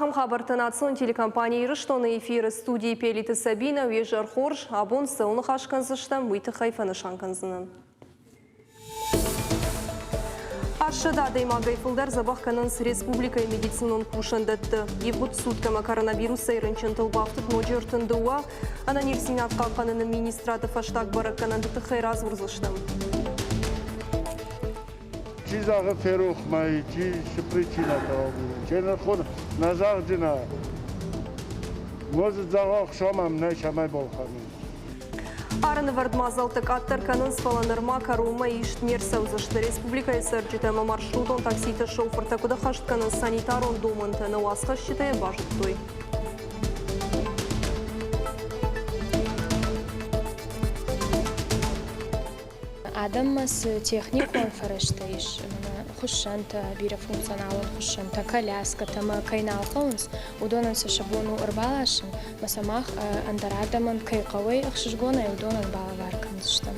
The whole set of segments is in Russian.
Ахам хабартын атсын телекомпания Рыштоны эфиры студии Пелиты Сабина, Вежар Хорж, Абон Сауны Хашканзыштан, Выйты Хайфаны Шанканзынын. Аршыда даймагай фылдар Забахканынс республикай медицинон кушандатты. Евгуд суткама коронавируса ирынчын тылбафтык моджертын дуа, ана нерсинат қалқанының министраты фаштак баракканандыты хайраз вырзыштым. Чизағы ферух май, чи причина того будет. Ченерхон назардина. Может загах шамам не шамай болханы. Арыны вардмазалтык аттарканын сфаланырма карума ишт нерсаузышты. Республика сәрджетемі маршрутон такситі шофырта куда хаштканын санитарон домынты науасқа считая бажыттой. Адам с техникой фараштаиш. Хушанта бира функционал хушанта коляска там кайналхонс удонан се шабону арбалашин масамах андарадаман кайқавай ахшжгона удонан балаварканштам.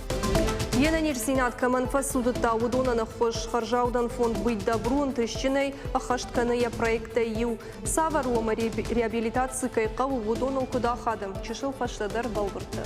Ена нерсинат каман фасудыта удонан хош харжаудан фонд быть добрун тыщиной ахаштканая проекта ю саварума реабилитации кайқаву удонан куда хадам чешил фаштадар балбыртар.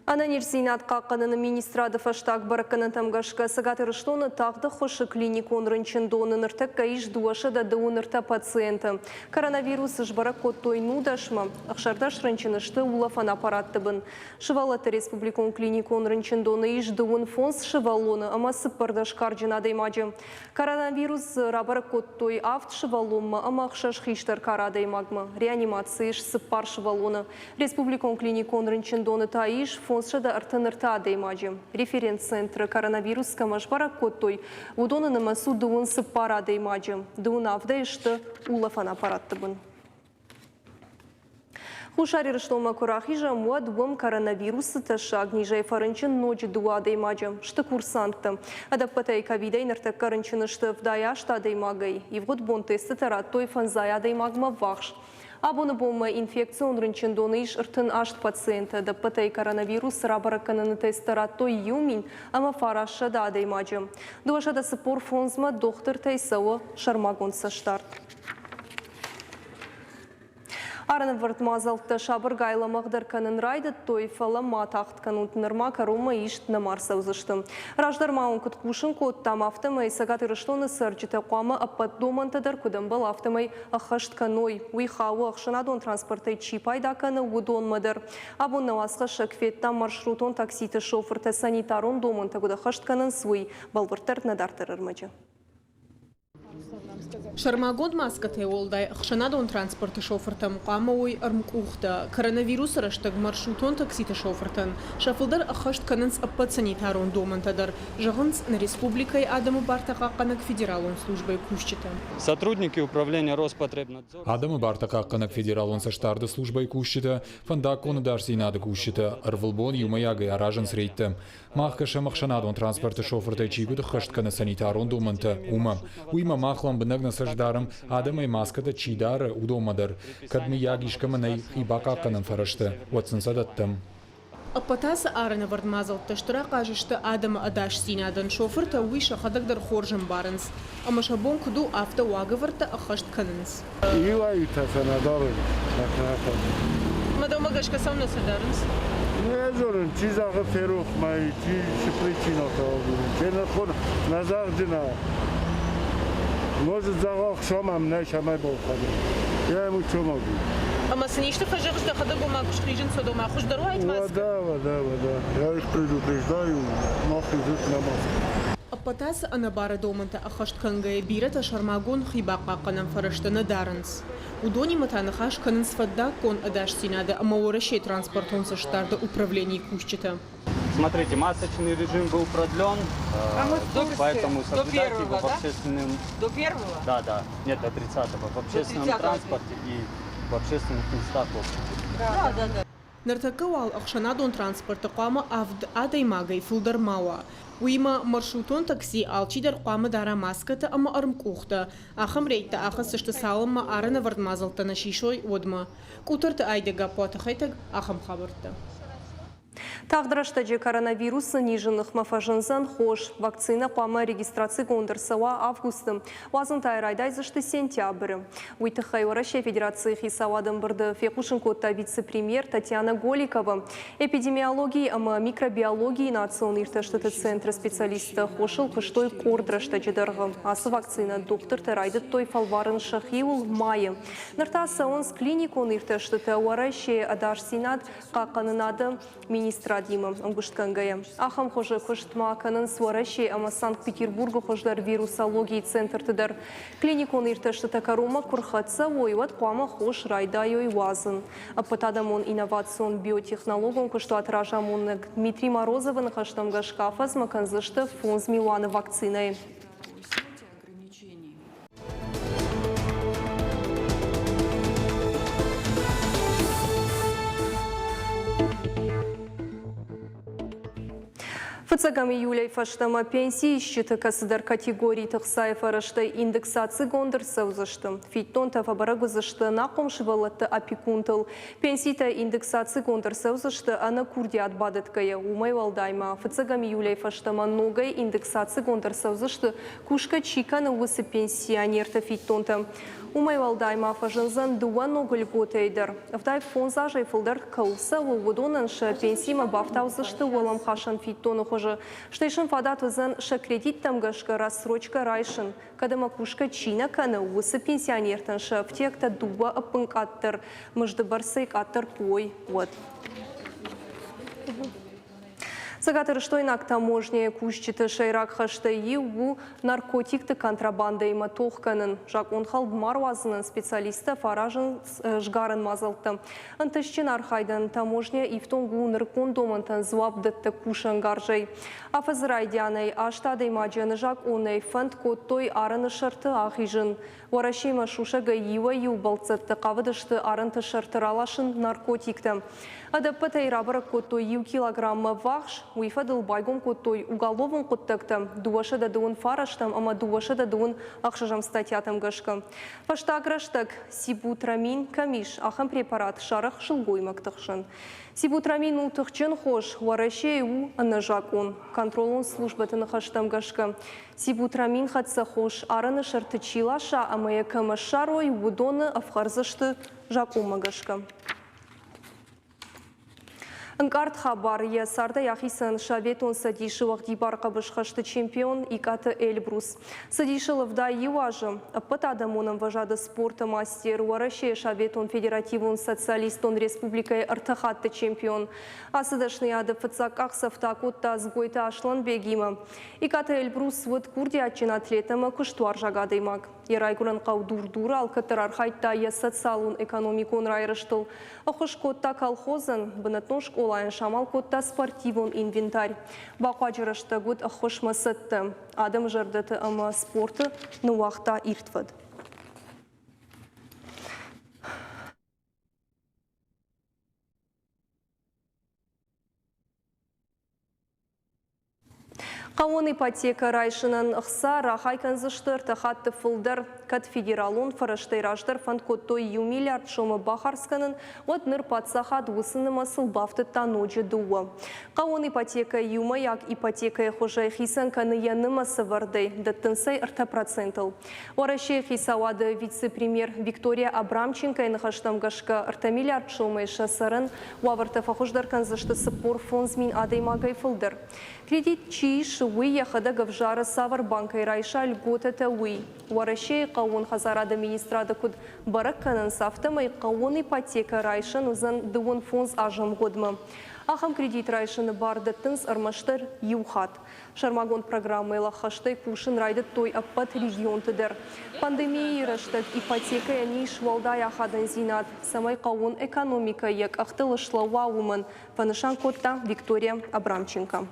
Ананерсинат қаққанының министрады фаштак баракканын тамгашка сагаты рыштоны тағды хошы клиникон рынчындоны ныртак каиш дуаша да нырта пациенты. Коронавирус жбарак коттой нудашма, ақшардаш рынчынышты улафан аппаратты бін. Шывалаты республикон клиникон рынчындоны иш дуын фонс шывалоны, ама сыппардаш карджина даймаджы. Коронавирус рабарак коттой авт шываломма, ама ақшаш хиштар кара даймагма. Реанимация иш сыппар шывалоны. Республикон клиникон рынчындоны таиш фонсшада артынырта адаймаджы. Референц-центры коронавирус камашбара коттой. Удоны намасу дуын сыппара адаймаджы. Дуын авда ишты улафан аппаратты бін. Хушари рыштолма курахижа муа дуым коронавирусы таша гнижай фарынчын ночи дуа адаймаджы. Шты курсантты. Адаппатай ковидай ныртак карынчынышты вдая шта адаймагай. Евгуд бон тесты тараттой фанзая адаймагма вахш. Абоны болма инфекцион рынчындоны иш ыртын ашт пациента. Даппатай коронавирус рабаракананы тестараттой юмин, ама фараша да адаймаджы. Дуашада сыпор фонзма доктор тайсауы шармагон саштарт. Араны вартмазалты шабыр гайла мағдарканын райды тойфала матақтқан ұтынырма карума ишт намарса ұзышты. Раждармауын күткушын коттам автомай сагаты рыштоны сырчыты қуамы аппат домантадар күдімбіл автомай ақыштканой. Уйхауы ақшынадон транспортай чипайдаканы удонмадар. Абон навасқа шакфеттан маршрутон такситі шофырты санитарон доманта күді қыштканын свой балбыртар надартырырмаджы. Шармагон маскаты олдай хшанадон транспорты шофыртам қамауой армкухта. Коронавирус раштаг маршрутон такситы шофыртан. Шафылдар ахашт канынс аппат санитарон домантадар. Жағынс на республикай Адаму Бартақаққанак федералон службой кушчита. Сотрудники управления Роспотребнадзора. Адаму Бартақаққанак федералон саштарды службой кушчита. Фандаконы дарсинады кушчита. Арвылбон юмаягай аражын срейтті. Махкаша махшанадон транспорты шофыртай чигуды хаштканы санитарон доманта. Уйма махлан бінагна саждарым адамай маскада чидары удомадар. Кадми ягишкаманай хибақаққанын фарашты. Уатсын садаттым. Аппатасы араны вардмазал таштыра қажышты адамы адаш синадан шофырта уиша хадагдар хоржын барынс. Ама шабон куду авто уагыварта ахашт канынс. Ивайта санадары. Мадама гашка сауна садарынс. Не зорын, чизағы ферух май, чи причина того будет. Ченерхон назардина. Может загах шамам не шамай болханы. Я ему что могу? Ама сыништы хажығышты хадагу мақыш хижин содома хуш дару айтмаз? Вода. Я их предупреждаю, нахуй жить на маску. Аппатасы анабары доманта ахашткангая бирата шармагон хибақаққанан фараштаны дарынс. Удони матанахаш канынс фадда кон адаш синады, ама оращей транспортон саштарды управлений кушчита. Смотрите, масочный режим был продлен, поэтому соблюдайте его в общественном... До первого? Да. Нет, до 30-го. В общественном транспорте и в общественных местах. Да. نرتكوال أخشنادون ترانسبورت قامة أفد آدي ماغي فلدر ماوا ويما مرشوطون تاكسي آلشي در قامة دارا ماسكة أما أرمك أختا آخم ريتا آخس سشتسالم ما آرنا ورد مازلتا نشيشوي ودما كوترت آيدقا بواتخيتك آخم خبرتا Тағдыраштаджи коронавирусы нижынық мафажынзан хош. Вакцина қуама регистрации гондырсава августым. Вазын тайрайдай зышты сентябры. Уйтықай Орашия Федерации хисавадым бірді фекушын котта вице-премьер Татьяна Голикова. Эпидемиологии ама микробиологии национальный ирташтаты центра специалиста хошыл кыштой кордыраштаджидырғы. Асы вакцина доктор Тарайды той фалварын шахиул майы. Ныртасы он с клиникон ирташтаты Орашия Адаш Синат қақанынады министра Дима Ангушткангая. Ахам хоже кыштма канын свараши ама Санкт-Петербургу хождар вирусологии центр тыдар. Клиникон ирташты такарума курхатса ойват қуама хош райдайой вазын. Апатадамон инновацион биотехнологон кышто отражамон Дмитрий Морозовын хаштамга шкафаз маканзышты фонз Миланы вакциной. Фацагами Юлей фаштама пенсии счета касыдар категории тахсаев араштай индексации гондырса узашты. Фиттон тафабарагу зашты нақомшывалатты опекунтыл. Пенсийта индексации гондырса узашты ана курди отбадаткая умай валдайма. Фацагами Юлей фаштама ногай индексации гондырса узашты кушка чикана усы пенсионерта фиттонта. Умай валдайма фажынзан дуа ногыль готейдер. Вдай фон зажай фылдар кылса вудонанша пенсима бафтау зашты уалам хашан фиттону хожа. Штейшин фадатузан ша кредит тамгашка рассрочка райшин. Кадама кушка чина кана усы пенсионертанша втекта дуа апынк аттыр. Мыжды барсайк аттыр пой. Вот. Загатыр штойнак таможня кушчиты шайрак хаштаи у наркотикты контрабанда има тохканын. Жак онхал марвазынын специалиста фаражын жгарын мазалты. Антышчин архайдан таможня ифтон гуныр кондомантан зуабдытты кушан гаржай. Афазрайдянай аштады имаджаны жак онай фанд коттой арыны шарты ахижын. Варашима шушага ива ю балцатты қавыдышты арынты шартыралашын наркотикты. Адаппатай рабара коттой ю килограмма вахш, уйфадыл байгом коттой уголовын коттакты. Дуаша да дуын фараштам, ама дуаша да дуын ақшажам статьятам гашка. Фаштаграштак сибутрамин камиш, ахам препарат шарах шылгоймактықшын. Сибутрамин ултықчын хош, варашей у анажакон. Контролон службатын хаштам гашка. Сибутрамин хатса хош, араны шарты чилаша, амая камашарой удоны афхарзышты жакума гашка. Анкарт хабар я сарда яхисан шаветон садиши вахди баркабыш хашты чемпион икаты Эльбрус. Садишилов да юажы. Апатадамоном важады спорта мастер Уарашей шаветон федеративон социалистон республикой артахатты чемпион. Асыдашный ады фыцак ақсафта котта сгойта ашлан бегима. Икаты Эльбрус вот курди ачин атлетама кыштуар жагадаймак. Ерайгуран қаудур-дур алкатыр архайтта я социалун экономикон райрыштыл. Ахыш котта колхозын бынатнош олайын шамал котта спортивон инвентарь. Бақуаджырышты год ахыш масытты. Адам жардаты ама спорты нуақта иртвад. Қауын ипотека райшынан ұқса рахай канзыштыр тахатты фылдар кат федералун фараштайраждар фанд коттой ю миллиард шомы бахарсканын от ныр патсахат высыны масыл бафты таноджи дуа. Қауын ипотека юма як ипотека хожай хисан каны янымасы вардай даттынсай ырта процентал. Орашей хисавады вице-премьер Виктория Абрамченко инхаштам гашка ырта миллиард шомы шасарын уавырта фахождар канзышты сыпор фонзмин адаймагай фылдар. Кредит чиш уи яхада гавжара савар банкай райша льготата уи. Уарашей қауын хазарада министрада куд баракканын сафтамай қауын ипотека райшан узан дуын фонз ажам годма. Ахам кредит райшаны барды тынс армаштар юхат. Шармагон программы лахаштай кушын райды той аппат регион тыдыр. Пандемия раштат ипотека яни швалдай ахадан зинат. Самай қауын экономика як ахтылышла вауман. Панышан котта Виктория Абрамченко.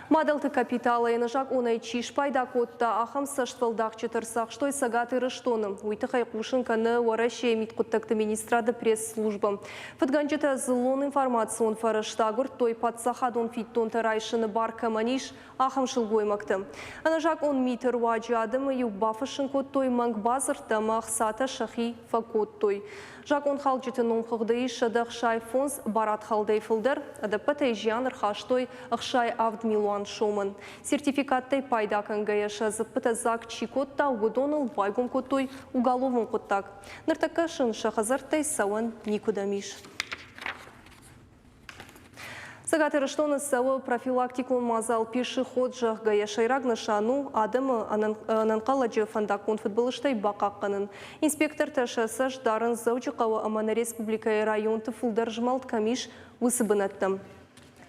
Мадалты капиталы енажак онай чиш пайда котта ахам саштвалдақ четырсақ штой сагаты рыштоны. Уйтықай қушын каны уарашей миткуттакты министрады пресс-службы. Фатганчета зылон информацион фарыштагур той патсахадон фиттон тарайшыны бар каманиш ахам шылгоймакты. Анажак он митер уаджадым юбафышын кот той мангбазырта мақсата шахи факот той. Жак он халджетін онқығды шадық шай фонс барат халдай фылдыр, адапатай жанр хаштой ақшай авдмилуан шомын. Сертификаттай пайда кангаяша зыппыта зак чикотта угодоныл байгон коттой уголовын коттак. Ныртакашын шахазартай сауан никудамиш. Сагаты рыштоны сауы профилактикун мазал пешеход жақ гаяшайраг нашану адымы ананқаладжы фандакун футболыштай бақаққанын. Инспектор ташасы ждарын заучықауы Амана Республика район тұфылдар жмалт камиш высыбынаттым.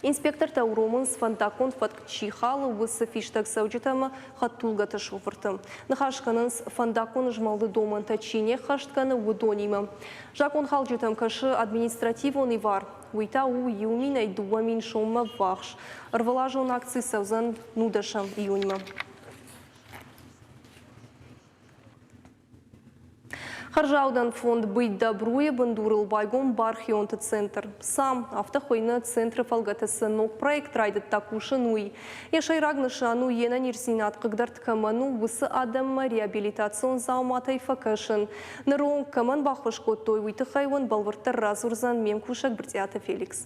Инспектор Тауромын с фантакон фатчихалы высы фиштак саудитама хаттулгата шофыртым. Нахашканын с фантакон жмалды доман тачине хаштканы удонима. Жакон халджитам кашы административон ивар. Уйта у июнин айдуамин шомма вахш. Рвалажон акции саузан нудашам июнима. Харжаудан фонд «Быть добруе» бандурыл байгон бархионты центр. Сам автохойны центры фалгатасы ног проект райды такушынуй. Яшайрагны шану ена нерсинат кыгдарт каману высы адамма реабилитацион зауматай факашын. Нырон каман бахвашко той уйты хайван балвыртар разурзан мемкушак Бртята Феликс.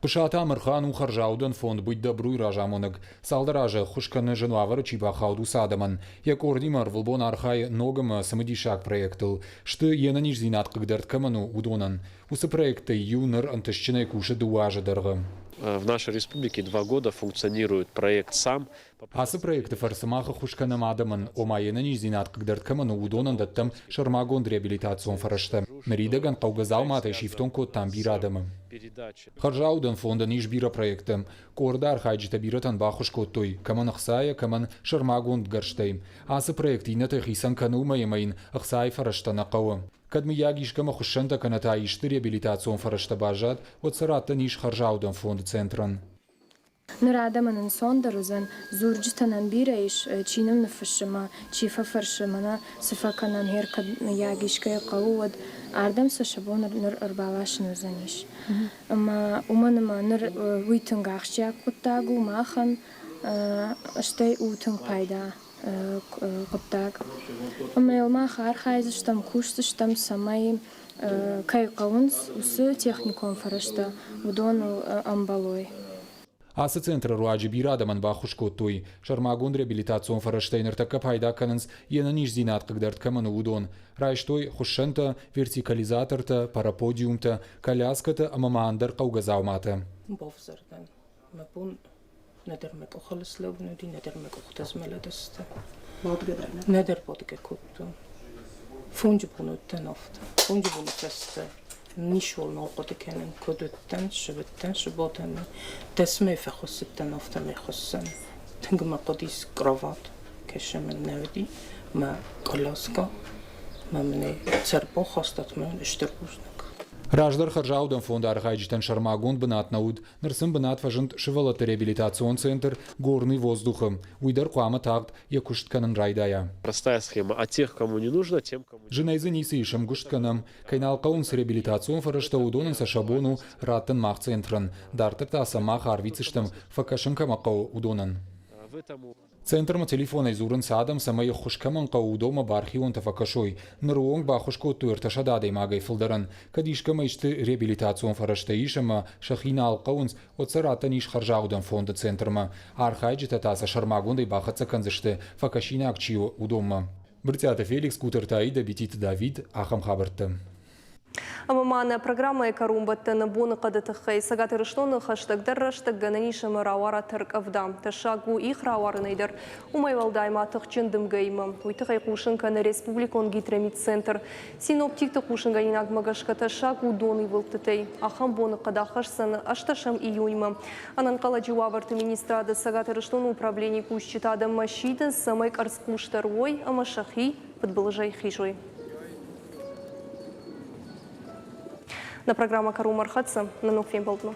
Пышата Амырхан Харжаудан фонд «Быть добруй» ражамоныг. Салдаражы хушканы жануавары чибахауду садаман. Як ордимар вылбон архай ногам самодишак проектыл. Шты ена нижзинат кыгдарт каману удонан. Усы проекты юнер антышчиной куши дуажа дыргы. В нашей республике 2 года функционирует проект «Сам». Асы проекты фарсамаха хушканы мадаман. Омайена нижзинат кыгдарт каману удонан даттам шармагон реабилитацион фарашты. Меридаган каугазал матай шифтон коттан бирадамы. Харжаудан фонда нижбира проектом. Кордар хайджита биратан бахушко той. Каман ахсая, каман шармагон гарштейм. Асы проект инаты хисан кану маймайн ахсай фараштана кауа. Кадми ягишкама хушанта каната ишты реабилитацион фарашта бажат, от сарата ниш Харжаудан фонд центран. Нрадаманын сондарузан зурджитанан бирайш чинам нафашма чифа фаршмана сафаканан херкад ягишкая кауад ардам сашабон ныр арбалашын узаниш. Ама уманама ныр уйтынгахчак куттагу махан аштай утын пайда куттаг. Ама елмах архайзыштам куштыштам самай кайкаунс усы техникон фарашта удону амбалой. Асы центр руаджи бирадаман бахушко той. Шармагон реабилитацион фараштейнер така пайда кананс ена нижзинат кыгдарт каману удон. Райштой хушанта, вертикализаторта, параподиумта, коляската, амамандар каугазаумата. Бовзардан. Мапун недермек охалысловнуди, недермек охтазмеладаста. Недер подге котту. Фунджи бунуттен офта. Фунджи бунуттеста. Нишвол نوقد كان كودتن شبتن شباتن تسمي فخصتن أفتمي خصن تنجم قديس كرافات كشمن نودي ما كلاسكا ما مني تربو خاصة من اشتركوشنك Раждар Харжаудан фонда архайджитан шармагон бынат науд, нырсын бынат фажынт шывалаты реабилитацион центр горный воздухом. Уйдар куама тагд якуштканын райдая. Простая схема. А тех, кому не нужно, тем, кому... Женайзы нисы ишем гуштканам. Кайналкаун с реабилитацион фарашта удонын са шабону раттын мах центран. Дартакта самах арвицыштам факашын камакау удонын. Центрма телефона изурын садам самай хушкаман каудома бархион тафакашой. Нруонг бахушко туэрташа дадей магай фылдаран. Кадишкама ишты реабилитацион фарашта ишама шахина алкаунс от сарата ниш Харжаудан фонда центрма. Архайджита таса шармагондой бахаца канзышты факашина акчио удома. Бртята Феликс, Кутертаида, Бетит Давид, Ахам Хабарта. Амамана программа «Экарумбаттан» боны қадытықай сагаты рыштоны хаштагдар раштаг гананишамы рауара тырк авдам. Ташагу их рауарынайдар. Умайвалдайма тұқчындым гайма. Уйтықай қушынканы республикон гидромит центр. Синоптикті қушынганинаг магашка ташагу доны вылтытай. Ахам боны қадахашсаны ашташам июньма. Ананқала жуаварты министрады сагаты рыштоны управление кушчитады машиды самай карскуштар ой, амашахи подбылыжай хижой. На программа «Кару Мархатса» на Нуфим Болтну.